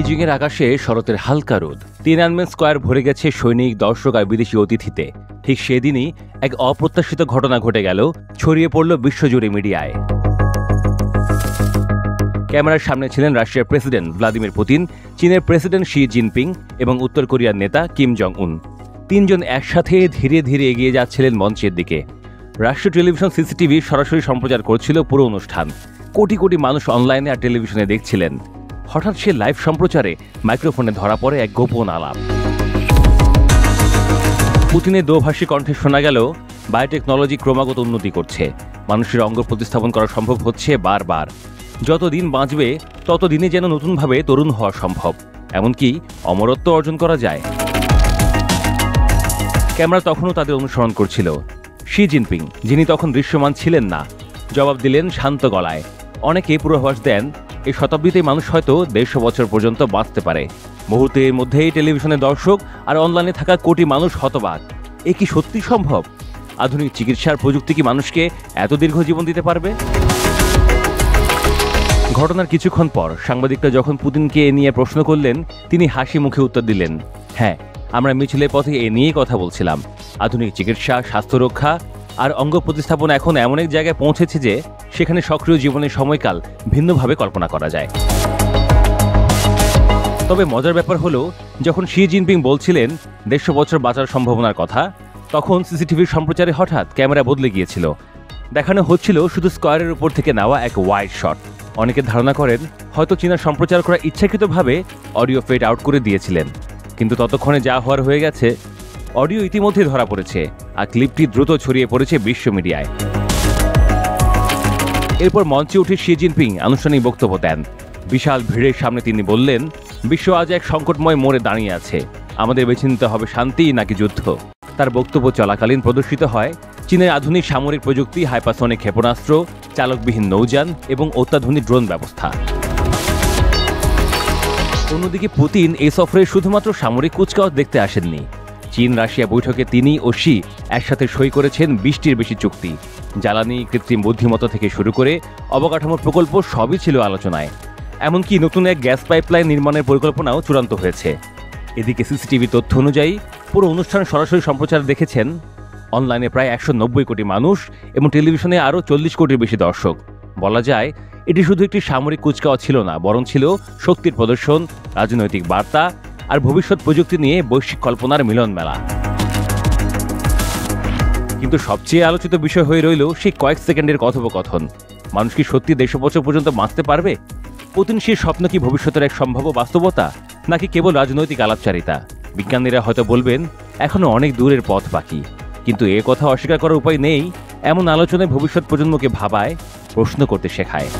বেইজিংয়ের আকাশে শরতের হালকা রোদ। তিয়ানমেন স্কয়ার ভরে গেছে সৈনিক, দর্শক আর বিদেশি অতিথিতে। ঠিক সেদিনই এক অপ্রত্যাশিত ঘটনা ঘটে গেল, ছড়িয়ে পড়ল বিশ্বজুড়ে মিডিয়ায়। ক্যামেরার সামনে ছিলেন রাশিয়ার প্রেসিডেন্ট ভ্লাদিমির পুতিন, চীনের প্রেসিডেন্ট শি জিনপিং এবং উত্তর কোরিয়ার নেতা কিম জং উন। তিনজন একসাথে ধীরে ধীরে এগিয়ে যাচ্ছিলেন মঞ্চের দিকে। রাষ্ট্রীয় টেলিভিশন সিসিটিভি সরাসরি সম্প্রচার করছিল পুরো অনুষ্ঠান। কোটি কোটি মানুষ অনলাইনে আর টেলিভিশনে দেখছিলেন। হঠাৎ সে লাইভ সম্প্রচারে মাইক্রোফোনে ধরা পড়ে এক গোপন আলাপ। পুতিনের দোভাষী কণ্ঠে শোনা গেল, বায়োটেকনোলজি ক্রমাগত উন্নতি করছে, মানুষের অঙ্গ প্রতিস্থাপন করা সম্ভব হচ্ছে বারবার। যত দিন বাঁচবে ততদিনে যেন নতুনভাবে তরুণ হওয়া সম্ভব, এমনকি অমরত্ব অর্জন করা যায়। ক্যামেরা তখনও তাদের অনুসরণ করছিল। শি জিনপিং, যিনি তখন দৃশ্যমান ছিলেন না, জবাব দিলেন শান্ত গলায়। অনেকে পূর্বাভাস দেন, এই শতাব্দীতে মানুষ হয়তো 150 বছর পর্যন্ত বাঁচতে পারে। মুহূর্তের মধ্যেই টেলিভিশনের দর্শক আর অনলাইনে থাকা কোটি মানুষ হতবাক। এ কি সত্যি সম্ভব? আধুনিক চিকিৎসার প্রযুক্তি কি মানুষকে এত দীর্ঘ জীবন দিতে পারবে? ঘটনার কিছুক্ষণ পর সাংবাদিকরা যখন পুতিনকে এ নিয়ে প্রশ্ন করলেন, তিনি হাসি মুখে উত্তর দিলেন, হ্যাঁ, আমরা মিছিলের পথে এ নিয়েই কথা বলছিলাম। আধুনিক চিকিৎসা, স্বাস্থ্য রক্ষা আর অঙ্গ প্রতিস্থাপন এখন এমন এক জায়গায় পৌঁছেছে যে সেখানে সক্রিয় জীবনের সময়কাল ভিন্নভাবে কল্পনা করা যায়। তবে মজার ব্যাপার হলো, যখন শি জিনপিং বলছিলেন 150 বছর বাঁচার সম্ভাবনার কথা, তখন সিসিটিভির সম্প্রচারে হঠাৎ ক্যামেরা বদলে গিয়েছিল। দেখানো হচ্ছিল শুধু স্কয়ারের উপর থেকে নেওয়া এক ওয়াইড শট। অনেকে ধারণা করেন হয়তো চীনা সম্প্রচার করা ইচ্ছাকৃতভাবে অডিও ফেড আউট করে দিয়েছিলেন। কিন্তু ততক্ষণে যা হওয়ার হয়ে গেছে। অডিও ইতিমধ্যে ধরা পড়েছে আর ক্লিপটি দ্রুত ছড়িয়ে পড়েছে বিশ্ব মিডিয়ায়। এরপর মঞ্চে উঠে শি জিনপিং আনুষ্ঠানিক বক্তব্য দেন। বিশাল ভিড়ের সামনে তিনি বললেন, বিশ্ব আজ এক সংকটময় মোড়ে দাঁড়িয়ে আছে, আমাদের বেছে নিতে হবে শান্তি নাকি যুদ্ধ। তার বক্তব্য চলাকালীন প্রদর্শিত হয় চীনের আধুনিক সামরিক প্রযুক্তি, হাইপারসনিক ক্ষেপণাস্ত্র, চালকবিহীন নৌযান এবং অত্যাধুনিক ড্রোন ব্যবস্থা। অন্যদিকে পুতিন এই সফরে শুধুমাত্র সামরিক কুচকাওয়াজ দেখতে আসেননি। চীন রাশিয়া বৈঠকে তিনি ও শি একসাথে সই করেছেন 20টির বেশি চুক্তি। জ্বালানি, কৃত্রিম বুদ্ধিমত্তা থেকে শুরু করে অবকাঠামোর প্রকল্প সবই ছিল আলোচনায়। এমনকি নতুন এক গ্যাস পাইপলাইন নির্মাণের পরিকল্পনাও চূড়ান্ত হয়েছে। এদিকে সিসিটিভি তথ্য অনুযায়ী পুরো অনুষ্ঠান সরাসরি সম্প্রচার দেখেছেন অনলাইনে প্রায় 190 কোটি মানুষ এবং টেলিভিশনে আরও 40 কোটির বেশি দর্শক। বলা যায়, এটি শুধু একটি সামরিক কুচকাওয়াজ ছিল না, বরং ছিল শক্তির প্রদর্শন, রাজনৈতিক বার্তা আর ভবিষ্যৎ প্রযুক্তি নিয়ে বৈশ্বিক কল্পনার মিলন মেলা। কিন্তু সবচেয়ে আলোচিত বিষয় হয়ে রইল সেই কয়েক সেকেন্ডের কথোপকথন। মানুষ কি সত্যি 150 বছর পর্যন্ত বাঁচতে পারবে? পুতিন সেই স্বপ্ন কি ভবিষ্যতের এক সম্ভাব্য বাস্তবতা, নাকি কেবল রাজনৈতিক আলাপচারিতা? বিজ্ঞানীরা হয়তো বলবেন এখনো অনেক দূরের পথ বাকি, কিন্তু এ কথা অস্বীকার করার উপায় নেই। এমন আলোচনায় ভবিষ্যৎ প্রজন্মকে ভাবায়, প্রশ্ন করতে শেখায়।